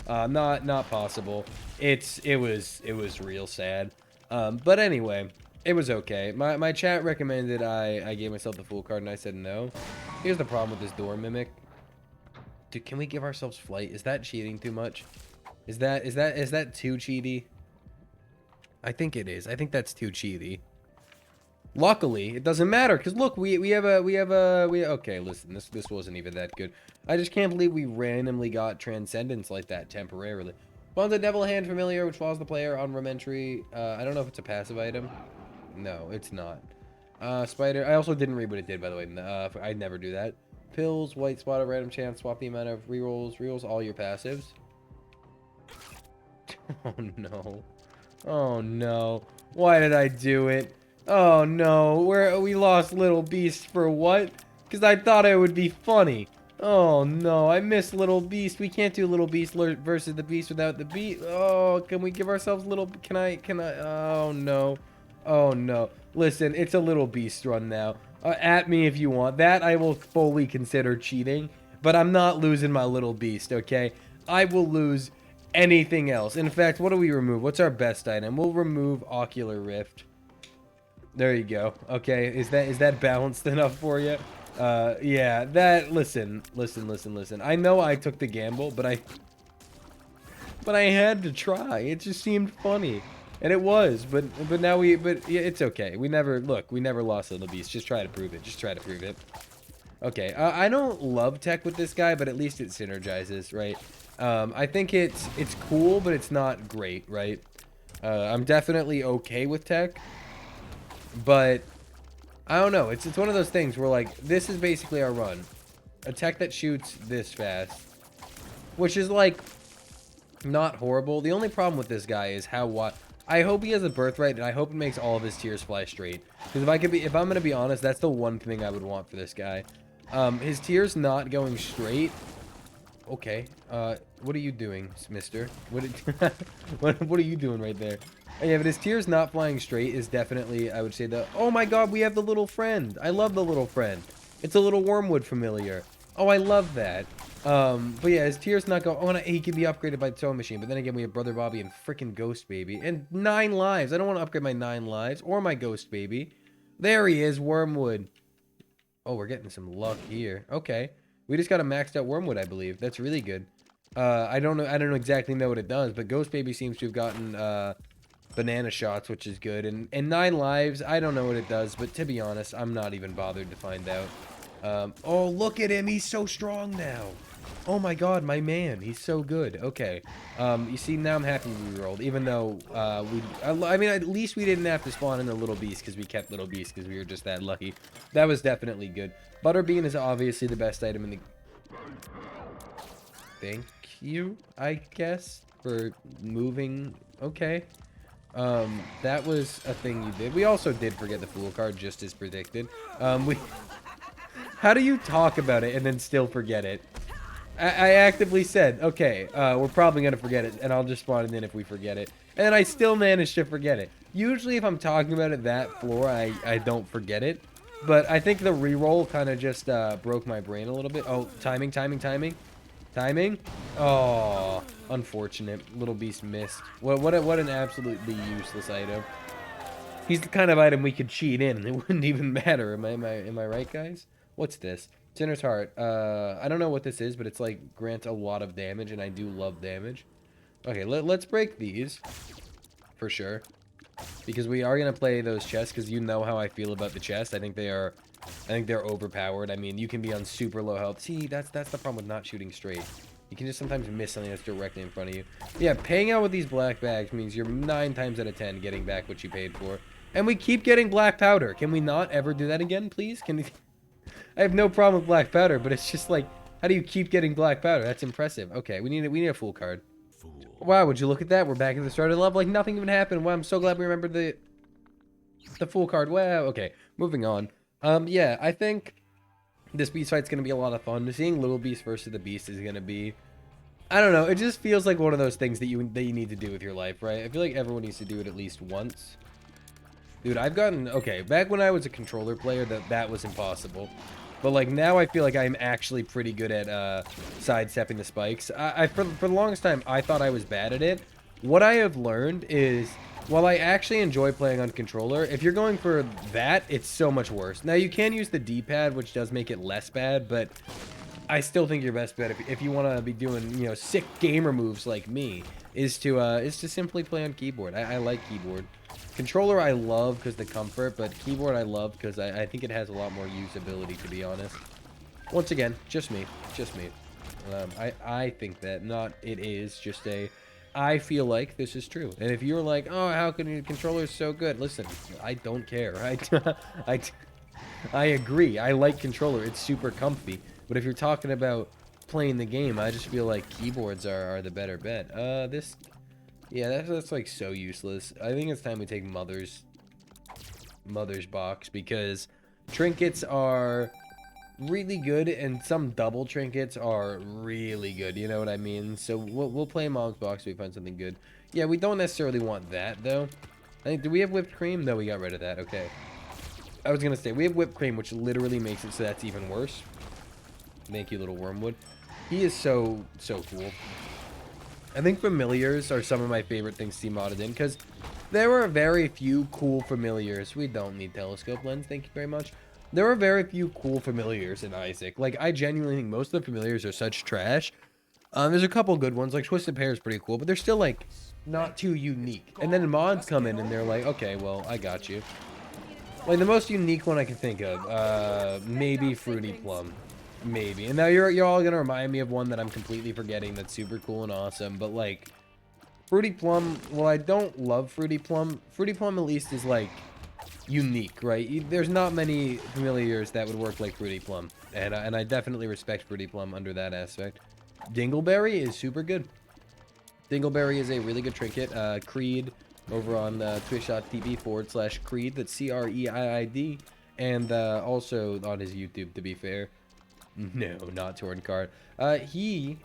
Not possible. It was real sad. But anyway, it was okay. My chat recommended I gave myself the Fool card and I said no. Here's the problem with this door mimic. Dude, can we give ourselves flight? Is that cheating too much? Is that too cheaty? I think it is. I think that's too cheaty. Luckily, it doesn't matter, because look, we have okay, listen, this wasn't even that good. I just can't believe we randomly got Transcendence like that temporarily. Spawns a Devil Hand Familiar, which follows the player on room entry. I don't know if it's a passive item. No, it's not. Spider, I also didn't read what it did, by the way. I'd never do that. Pills, white spot at random chance, swap the amount of rerolls all your passives. Oh no. Oh no. Why did I do it? Oh no, we lost Little Beast for what? Because I thought it would be funny. Oh no, I miss Little Beast. We can't do Little Beast versus the Beast without the Beast. Oh, can we give ourselves Little... Can I... Oh no. Oh no. Listen, it's a little beast run now. At me if you want. That I will fully consider cheating, but I'm not losing my little beast, okay? I will lose anything else. In fact, what do we remove? What's our best item? We'll remove Ocular Rift. There you go. Okay, is that balanced enough for you? Yeah, that, listen. I know I took the gamble, but I had to try. It just seemed funny. And it was, but now but yeah, it's okay. We never lost Little Beast. Just try to prove it. Just try to prove it. Okay, I don't love tech with this guy, but at least it synergizes, right? I think it's cool, but it's not great, right? I'm definitely okay with tech, but I don't know. It's one of those things where, like, this is basically our run. A tech that shoots this fast, which is, like, not horrible. The only problem with this guy is how what. I hope he has a birthright, and I hope it makes all of his tiers fly straight. Because if I'm gonna be honest, that's the one thing I would want for this guy. His tiers not going straight. Okay. What are you doing, mister? What are you doing right there? Yeah, but his tiers not flying straight is definitely, I would say, oh my god, we have the little friend. I love the little friend. It's a little wormwood familiar. Oh, I love that. But yeah, his tiers not go. Oh, and he can be upgraded by the sewing machine. But then again, we have Brother Bobby and freaking Ghost Baby. And 9 lives. I don't want to upgrade my 9 lives or my Ghost Baby. There he is, Wormwood. Oh, we're getting some luck here. Okay. We just got a maxed out Wormwood, I believe. That's really good. I don't know exactly what it does, but Ghost Baby seems to have gotten banana shots, which is good. And 9 lives, I don't know what it does, but to be honest, I'm not even bothered to find out. Oh, look at him. He's so strong now. Oh my god, my man. He's so good. Okay. You see, now I'm happy we rolled, even though I mean, at least we didn't have to spawn in the Little Beast because we kept Little Beast because we were just that lucky. That was definitely good. Butterbean is obviously the best item in the... Thank you, I guess, for moving. Okay. That was a thing you did. We also did forget the Fool card, just as predicted. How do you talk about it and then still forget it? I actively said, okay, we're probably going to forget it, and I'll just spawn it in if we forget it. And I still managed to forget it. Usually if I'm talking about it that floor, I don't forget it. But I think the reroll kind of just broke my brain a little bit. Oh, timing. Oh, unfortunate. Little Beast missed. What an absolutely useless item. He's the kind of item we could cheat in, and it wouldn't even matter. Am I right, guys? What's this? Sinner's Heart. I don't know what this is, but it's like grants a lot of damage, and I do love damage. Okay, let's break these for sure, because we are gonna play those chests. Because you know how I feel about the chest. I think they're overpowered. I mean, you can be on super low health. See, that's the problem with not shooting straight. You can just sometimes miss something that's directly in front of you. Yeah, paying out with these black bags means you're 9 times out of 10 getting back what you paid for. And we keep getting black powder. Can we not ever do that again, please? Can we... I have no problem with black powder, but it's just like, how do you keep getting black powder? That's impressive. Okay, we need a Fool card. Wow, would you look at that? We're back at the start of the level, like nothing even happened. Wow, I'm so glad we remembered the Fool card. Wow, okay, moving on. Yeah, I think this beast fight's gonna be a lot of fun. Seeing Little Beast versus the Beast is gonna be, I don't know, it just feels like one of those things that you need to do with your life, right? I feel like everyone needs to do it at least once. Dude, I've gotten, okay, back when I was a controller player, that was impossible. But, like, now I feel like I'm actually pretty good at sidestepping the spikes. For the longest time, I thought I was bad at it. What I have learned is, while I actually enjoy playing on controller, if you're going for that, it's so much worse. Now, you can use the D-pad, which does make it less bad, but I still think your best bet, if you want to be doing, you know, sick gamer moves like me, is to simply play on keyboard. I like keyboard. Controller I love because the comfort, but keyboard I love because I think it has a lot more usability, to be honest. Once again, just me. I think that, not it is, just I feel like this is true. And if you're like, oh, how can your controller is so good? Listen, I don't care. I agree. I like controller. It's super comfy. But if you're talking about playing the game, I just feel like keyboards are the better bet. Yeah, that's like so useless. I think it's time we take Mother's box, because trinkets are really good and some double trinkets are really good. You know what I mean? So we'll play Mom's box if we find something good. Yeah, we don't necessarily want that though. I think, do we have whipped cream? No, we got rid of that. Okay. I was gonna say, we have whipped cream, which literally makes it so that's even worse. Thank you, little wormwood. He is so cool. I think familiars are some of my favorite things to see modded in, because there are very few cool familiars. We don't need telescope lens, thank you very much. There are very few cool familiars in Isaac. Like, I genuinely think most of the familiars are such trash. There's a couple good ones, like Twisted Pear is pretty cool, but they're still, like, not too unique. And then mods come in and they're like, okay, well, I got you. Like, the most unique one I can think of, maybe Fruity Plum. Maybe. And now you're all gonna remind me of one that I'm completely forgetting that's super cool and awesome, but, like, Fruity Plum, well, I don't love Fruity Plum. Fruity Plum, at least, is, like, unique, right? There's not many familiars that would work like Fruity Plum, and I definitely respect Fruity Plum under that aspect. Dingleberry is super good. Dingleberry is a really good trinket. Creed over on twitch.tv/Creed, that's CREIID, and also on his YouTube, to be fair. No, not Torn Card. He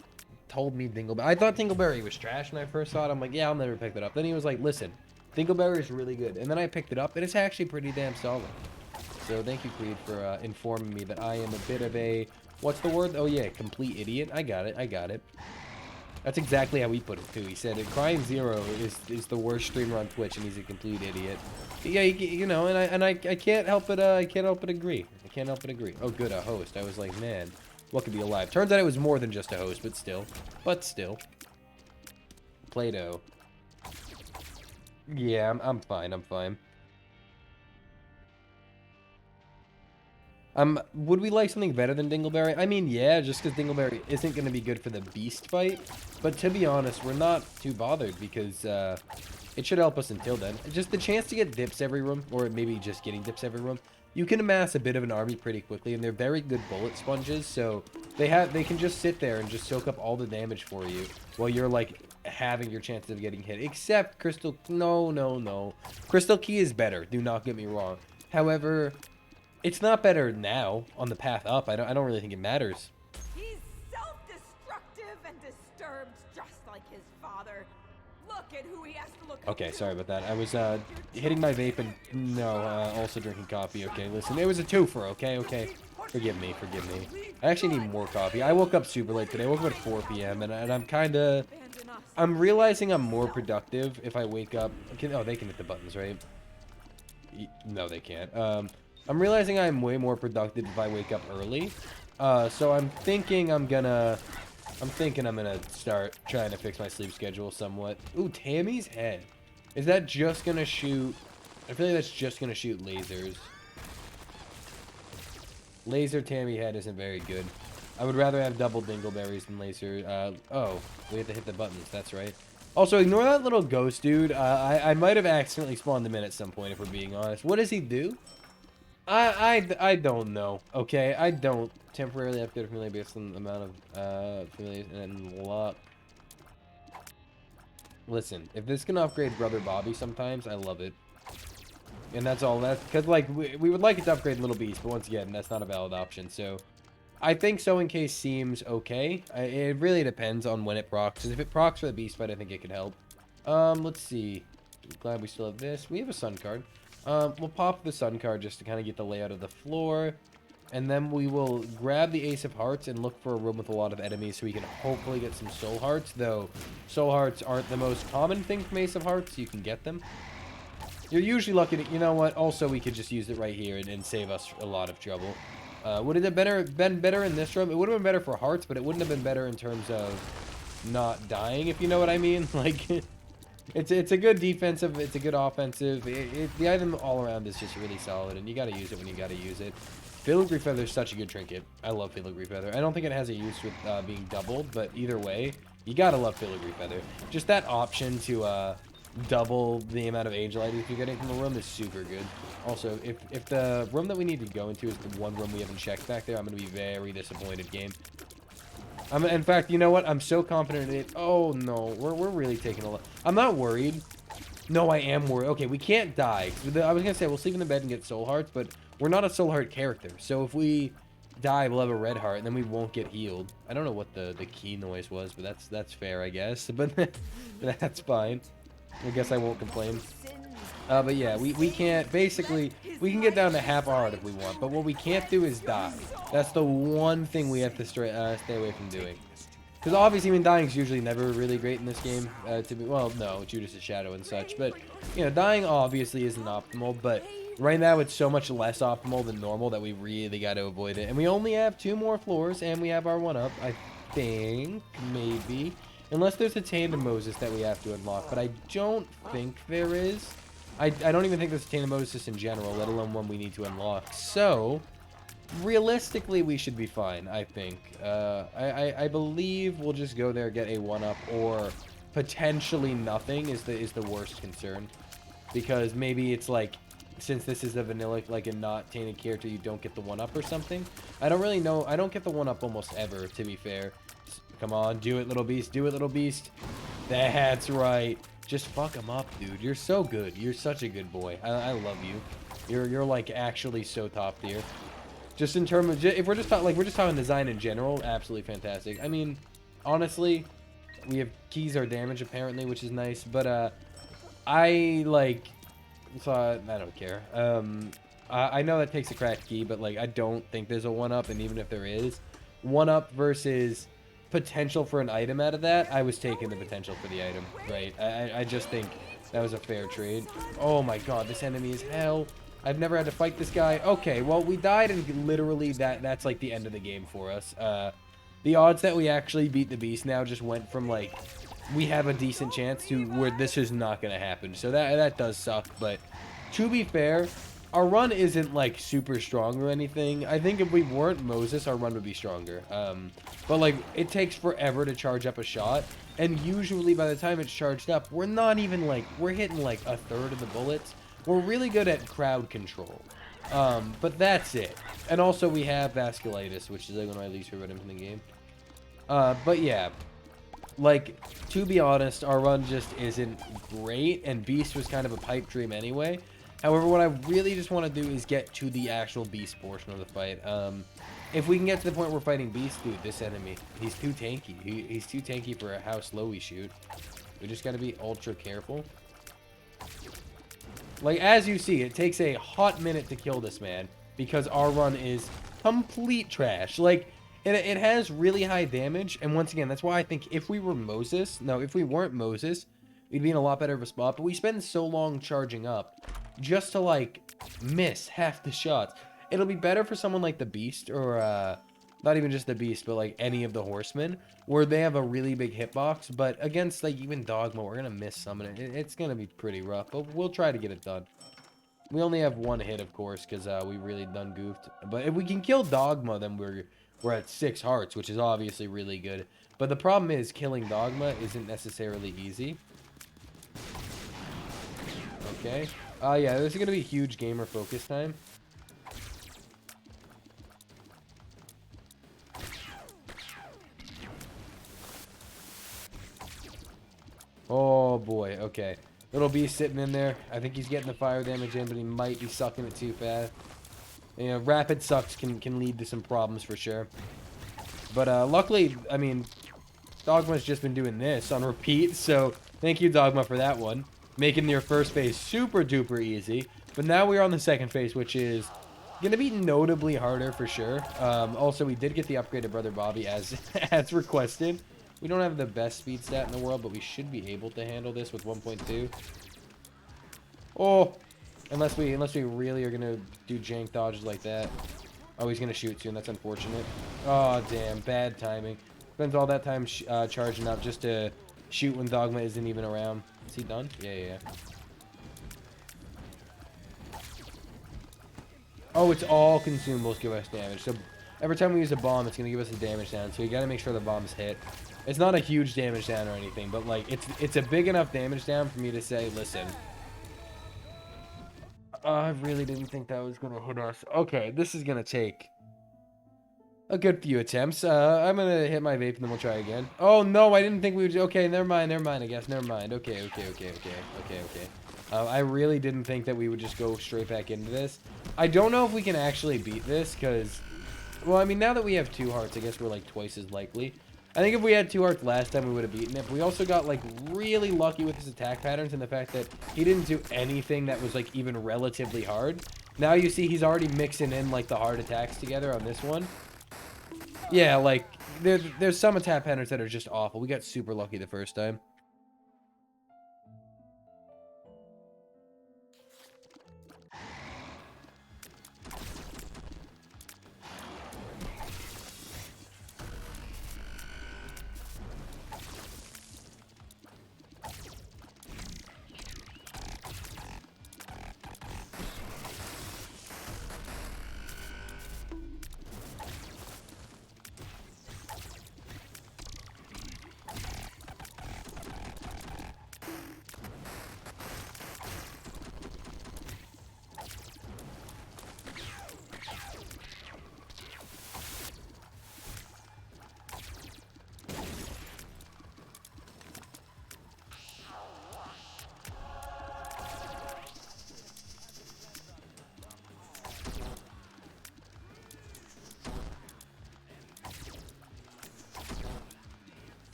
told me Dingleberry. I thought Dingleberry was trash when I first saw it. I'm like, yeah, I'll never pick that up. Then he was like, listen, Dingleberry is really good. And then I picked it up, and it's actually pretty damn solid. So thank you, Creed, for informing me that I am a bit of a, what's the word? Oh, yeah, complete idiot. I got it. I got it. That's exactly how he put it, too. He said, Crying Zero is the worst streamer on Twitch, and he's a complete idiot. Yeah, you know, and I can't help it, I can't help but agree. I can't help but agree. Oh, good, a host. I was like, man, what could be alive? Turns out it was more than just a host, but still. But still. Play-Doh. Yeah, I'm fine, I'm fine. Would we like something better than Dingleberry? I mean, yeah, just because Dingleberry isn't going to be good for the beast fight. But to be honest, we're not too bothered because it should help us until then. Just the chance to get dips every room, or maybe just getting dips every room. You can amass a bit of an army pretty quickly, and they're very good bullet sponges, so they can just sit there and just soak up all the damage for you while you're, like, having your chances of getting hit. Except Crystal... No. Crystal Key is better, do not get me wrong. However... it's not better now on the path up. I don't really think it matters. He's self-destructive and disturbed, just like his father. Look at who he has to look. Okay, sorry about that. I was hitting my vape and also drinking coffee. Okay, listen, it was a twofer. Okay. Forgive me. I actually need more coffee. I woke up super late today. I woke up at 4 p.m. and I'm realizing I'm more productive if I wake up. Oh, they can hit the buttons, right? No, they can't. I'm realizing I'm way more productive if I wake up early. So I'm thinking I'm gonna start trying to fix my sleep schedule somewhat. Ooh, Tammy's head. Is that just gonna shoot? I feel like that's just gonna shoot lasers. Laser Tammy head isn't very good. I would rather have double dingleberries than laser. Oh, we have to hit the buttons. That's right. Also, ignore that little ghost dude. I might have accidentally spawned him in at some point, if we're being honest. What does he do? I don't know. Okay, I don't temporarily upgrade familiar based on the amount of familiars and luck. Listen, if this can upgrade Brother Bobby sometimes, I love it. And that's all. That's because, like, we would like it to upgrade Little Beast, but once again, that's not a valid option. So, I think so in case seems okay. It really depends on when it procs. If it procs for the Beast fight, I think it could help. Let's see. Glad we still have this. We have a Sun card. We'll pop the Sun card just to kind of get the layout of the floor. And then we will grab the Ace of Hearts and look for a room with a lot of enemies so we can hopefully get some Soul Hearts. Though, Soul Hearts aren't the most common thing from Ace of Hearts. You can get them. You're usually lucky to... you know what? Also, we could just use it right here and save us a lot of trouble. Would it have been better in this room? It would have been better for Hearts, but it wouldn't have been better in terms of not dying, if you know what I mean. Like... It's a good defensive, it's a good offensive. The item all around is just really solid, and you gotta use it when you gotta use it. Filigree Feather is such a good trinket. I love Filigree Feather. I don't think it has a use with being doubled, but either way, you gotta love Filigree Feather. Just that option to double the amount of angel items you're getting from the room is super good. Also, if the room that we need to go into is the one room we haven't checked back there, I'm gonna be very disappointed, game. In fact, you know what? I'm so confident in it. Oh, no. We're really taking a lot. I'm not worried. No, I am worried. Okay, we can't die. I was going to say, we'll sleep in the bed and get soul hearts, but we're not a soul heart character. So if we die, we'll have a red heart, and then we won't get healed. I don't know what the key noise was, but that's fair, I guess. But that's fine. I guess I won't complain. But yeah, we can't, basically, we can get down to half a heart if we want, but what we can't do is die. That's the one thing we have to stay away from doing. Because obviously, I mean, dying is usually never really great in this game. To be, well, no, Judas' Shadow and such. But, you know, dying obviously isn't optimal. But right now, it's so much less optimal than normal that we really got to avoid it. And we only have 2 more floors, and we have our 1-up, I think, maybe. Unless there's a Tandem Moses that we have to unlock. But I don't think there is. I don't even think there's a Tandem Moses in general, let alone one we need to unlock. So realistically, we should be fine, I think. I believe we'll just go there, get a 1-up, or potentially nothing is the worst concern. Because maybe it's like, since this is a vanilla, like a not tainted character, you don't get the 1-up or something. I don't really know. I don't get the 1-up almost ever, to be fair. Come on, do it, little beast. Do it, little beast. That's right. Just fuck him up, dude. You're so good. You're such a good boy. I love you. You're like actually so top tier. Just in terms of, if we're just talking, like, we're just talking design in general, absolutely fantastic. I mean, honestly, we have keys our damage apparently, which is nice. But I like, so I don't care. I know that takes a cracked key, but like I don't think there's a 1-up, and even if there is 1-up versus potential for an item out of that, I was taking the potential for the item, right? I just think that was a fair trade. Oh my god, this enemy is hell. I've never had to fight this guy. Okay, well, we died, and literally that's like the end of the game for us. The odds that we actually beat the beast now just went from like, we have a decent chance to where this is not going to happen. So that does suck, but to be fair, our run isn't like super strong or anything. I think if we weren't Moses, our run would be stronger. But like, it takes forever to charge up a shot, and usually by the time it's charged up, we're not even like, we're hitting like a third of the bullets. We're really good at crowd control. But that's it. And also we have vasculitis, which is like one of my least favorite items in the game. But yeah, like, to be honest, our run just isn't great, and Beast was kind of a pipe dream anyway. However, what I really just want to do is get to the actual Beast portion of the fight. If we can get to the point where we're fighting Beast, dude, this enemy, he's too tanky. He's too tanky for how slow we shoot. We just got to be ultra careful. Like, as you see, it takes a hot minute to kill this man because our run is complete trash. Like, it has really high damage, and once again, that's why I think if we were Moses, no, if we weren't Moses, we'd be in a lot better of a spot, but we spend so long charging up just to, like, miss half the shots. It'll be better for someone like the Beast, or, not even just the Beast, but, like, any of the Horsemen, where they have a really big hitbox, but against, like, even Dogma, we're gonna miss some, and it's gonna be pretty rough, but we'll try to get it done. We only have 1 hit, of course, because we really done goofed, but if we can kill Dogma, then we're at 6 hearts, which is obviously really good. But the problem is, killing Dogma isn't necessarily easy. Okay. Yeah, this is going to be huge gamer focus time. Oh, boy. Okay. Little Beast sitting in there. I think he's getting the fire damage in, but he might be sucking it too fast. You know, rapid sucks can lead to some problems for sure. But luckily, I mean, Dogma's just been doing this on repeat, so thank you, Dogma, for that one. Making your first phase super duper easy. But now we're on the second phase, which is going to be notably harder for sure. Also, we did get the upgraded Brother Bobby as requested. We don't have the best speed stat in the world, but we should be able to handle this with 1.2. Oh! Unless we really are gonna do jank dodges like that. Oh, he's gonna shoot soon. That's unfortunate. Oh, damn. Bad timing. Spends all that time charging up just to shoot when Dogma isn't even around. Is he done? Yeah. Oh, it's all consumables give us damage. So every time we use a bomb, it's gonna give us a damage down. So you gotta make sure the bomb's hit. It's not a huge damage down or anything, but like it's a big enough damage down for me to say, listen. I really didn't think that was going to hit us. Okay, this is going to take a good few attempts. I'm going to hit my vape and then we'll try again. Oh, no, I didn't think we would... Okay, never mind, I guess. Never mind. Okay. I really didn't think that we would just go straight back into this. I don't know if we can actually beat this because... Well, I mean, now that we have 2 hearts, I guess we're like twice as likely. I think if we had 2 hearts last time, we would have beaten it. But we also got, like, really lucky with his attack patterns and the fact that he didn't do anything that was, like, even relatively hard. Now you see he's already mixing in, like, the hard attacks together on this one. Yeah, like, there's some attack patterns that are just awful. We got super lucky the first time.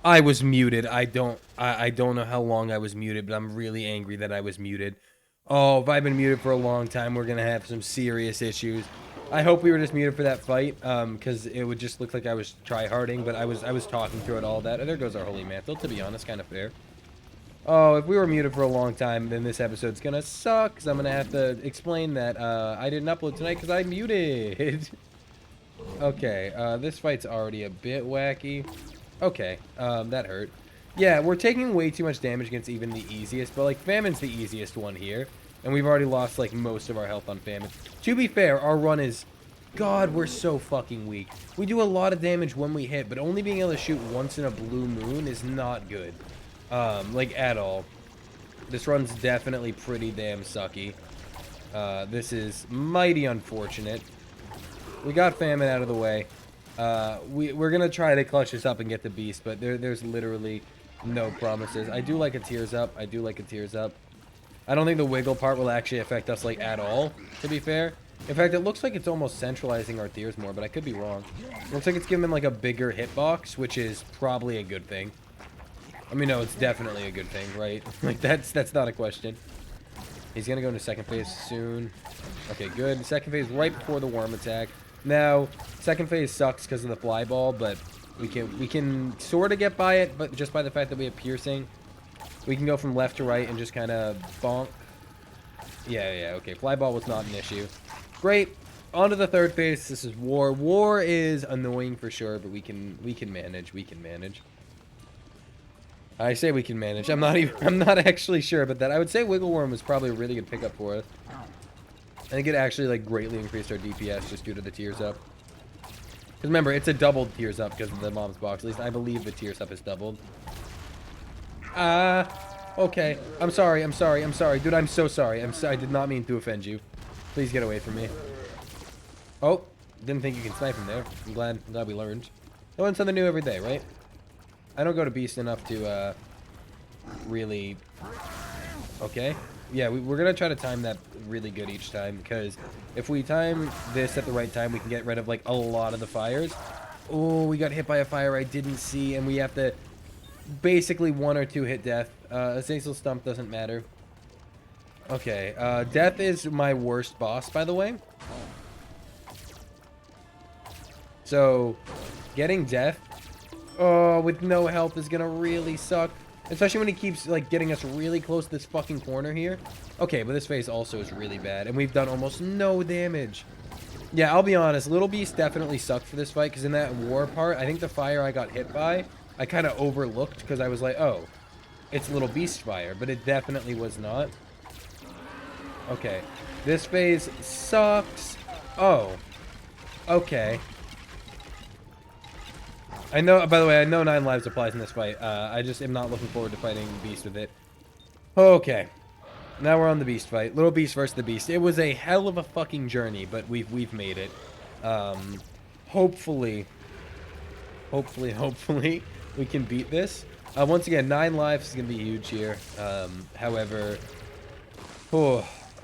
I was muted. I don't know how long I was muted, but I'm really angry that I was muted. Oh, if I've been muted for a long time, we're gonna have some serious issues. I hope we were just muted for that fight, because it would just look like I was tryharding, but I was talking through it all that. Oh, there goes our holy mantle, to be honest, kind of fair. Oh, if we were muted for a long time, then this episode's gonna suck, because I'm gonna have to explain that I didn't upload tonight because I muted. Okay, this fight's already a bit wacky. Okay, that hurt. Yeah, we're taking way too much damage against even the easiest, but, like, Famine's the easiest one here. And we've already lost, like, most of our health on Famine. To be fair, our run is... God, we're so fucking weak. We do a lot of damage when we hit, but only being able to shoot once in a blue moon is not good. Like, at all. This run's definitely pretty damn sucky. This is mighty unfortunate. We got Famine out of the way. We're gonna try to clutch this up and get the beast, but there's literally no promises. I do like a tears up. I do like a tears up. I don't think the wiggle part will actually affect us, like, at all, to be fair. In fact, it looks like it's almost centralizing our tears more, but I could be wrong. It looks like it's giving them, like, a bigger hitbox, which is probably a good thing. I mean, no, it's definitely a good thing, right? Like, that's not a question. He's gonna go into second phase soon. Okay, good. Second phase right before the worm attack. Now, second phase sucks because of the fly ball, but we can sort of get by it, but just by the fact that we have piercing. We can go from left to right and just kind of bonk. Yeah, okay. Fly ball was not an issue. Great. On to the third phase. This is war. War is annoying for sure, but we can manage. We can manage. I say we can manage. I'm not actually sure about that. I would say Wiggle Worm was probably a really good pickup for us. I think it actually, like, greatly increased our DPS just due to the tears up. Because remember, it's a doubled tears up because of the mom's box. At least I believe the tears up is doubled. Okay. I'm sorry. Dude, I'm so sorry. I did not mean to offend you. Please get away from me. Oh, didn't think you can snipe him there. I'm glad we learned. I learn something new every day, right? I don't go to Beast enough to, really... Okay. Yeah, we're gonna try to time that really good each time, because if we time this at the right time, we can get rid of, like, a lot of the fires. Oh, we got hit by a fire I didn't see, and we have to... Basically 1 or 2 hit death. Azazel Stump doesn't matter. Okay, death is my worst boss, by the way. So, getting death, with no health is gonna really suck. Especially when he keeps, like, getting us really close to this fucking corner here. Okay, but this phase also is really bad, and we've done almost no damage. Yeah, I'll be honest, Little Beast definitely sucked for this fight, because in that war part, I think the fire I got hit by... I kind of overlooked because I was like, oh, it's little beast fire, but it definitely was not. Okay, this phase sucks. Oh, okay. I know, by the way, I know 9 lives applies in this fight. I just am not looking forward to fighting Beast with it. Okay. Now we're on the Beast fight. Little Beast versus the Beast. It was a hell of a fucking journey, but we've made it. Hopefully, hopefully, we can beat this. Once again, 9 lives is going to be huge here. However,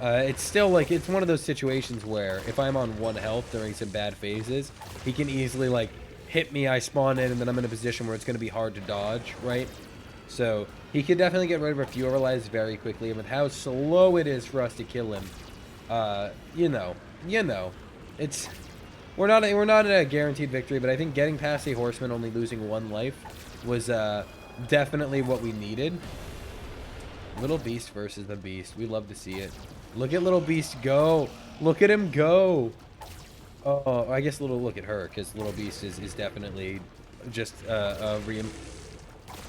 it's still like, it's one of those situations where if I'm on 1 health during some bad phases, he can easily, like, hit me, I spawn in, and then I'm in a position where it's going to be hard to dodge, right? So, he could definitely get rid of a few of our lives very quickly, and with how slow it is for us to kill him, you know, it's... We're not in a guaranteed victory, but I think getting past a horseman only losing 1 life was definitely what we needed. Little Beast versus the Beast. We love to see it. Look at Little Beast go. Look at him go. Oh, I guess look at her, because Little Beast is definitely just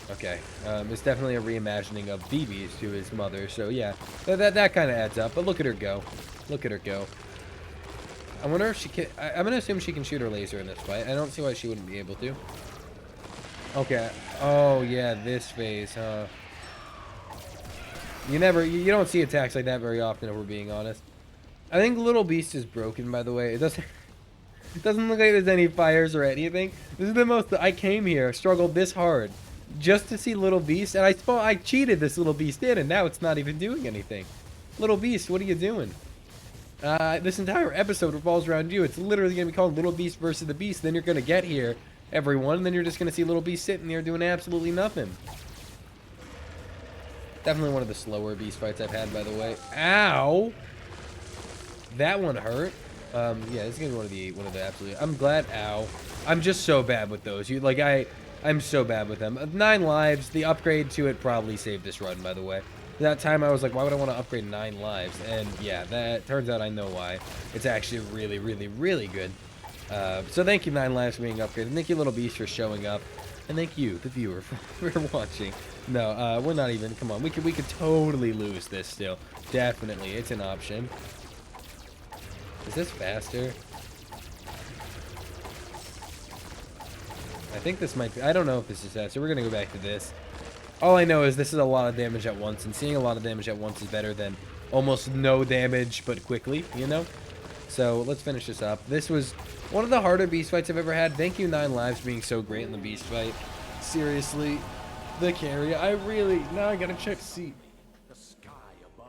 okay. It's definitely a reimagining of the Beast to his mother. So yeah, that kind of adds up. But look at her go. Look at her go. I wonder if she can... I'm going to assume she can shoot her laser in this fight. I don't see why she wouldn't be able to. Okay. Oh, yeah, this phase, huh? You don't see attacks like that very often, if we're being honest. I think Little Beast is broken, by the way. It doesn't look like there's any fires or anything. This is the most... I came here, struggled this hard, just to see Little Beast, and I cheated this Little Beast in, and now it's not even doing anything. Little Beast, what are you doing? This entire episode revolves around you. It's literally going to be called Little Beast versus the Beast. Then you're going to get here, everyone, and then you're just going to see Little Beast sitting there doing absolutely nothing. Definitely one of the slower Beast fights I've had, by the way. Ow! That one hurt. Yeah, this is going to be one of the absolute... I'm glad... Ow. I'm just so bad with those. I'm so bad with them. 9 lives, the upgrade to it probably saved this run, by the way. That time I was like, why would I want to upgrade 9 lives? And yeah, that turns out I know why. It's actually really, really, really good. So thank you, 9 lives, for being upgraded. Thank you, Little Beast, for showing up. And thank you, the viewer, for watching. No, we're not even... Come on, we could totally lose this still. Definitely, it's an option. Is this faster? I think this might be... I don't know if this is faster. We're going to go back to this. All I know is this is a lot of damage at once, and seeing a lot of damage at once is better than almost no damage, but quickly, you know? So, let's finish this up. This was one of the harder Beast fights I've ever had. Thank you, 9 lives, for being so great in the Beast fight. Seriously, the carry. Now I gotta check to see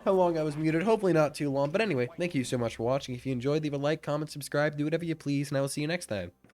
how long I was muted. Hopefully not too long, but anyway, thank you so much for watching. If you enjoyed, leave a like, comment, subscribe, do whatever you please, and I will see you next time.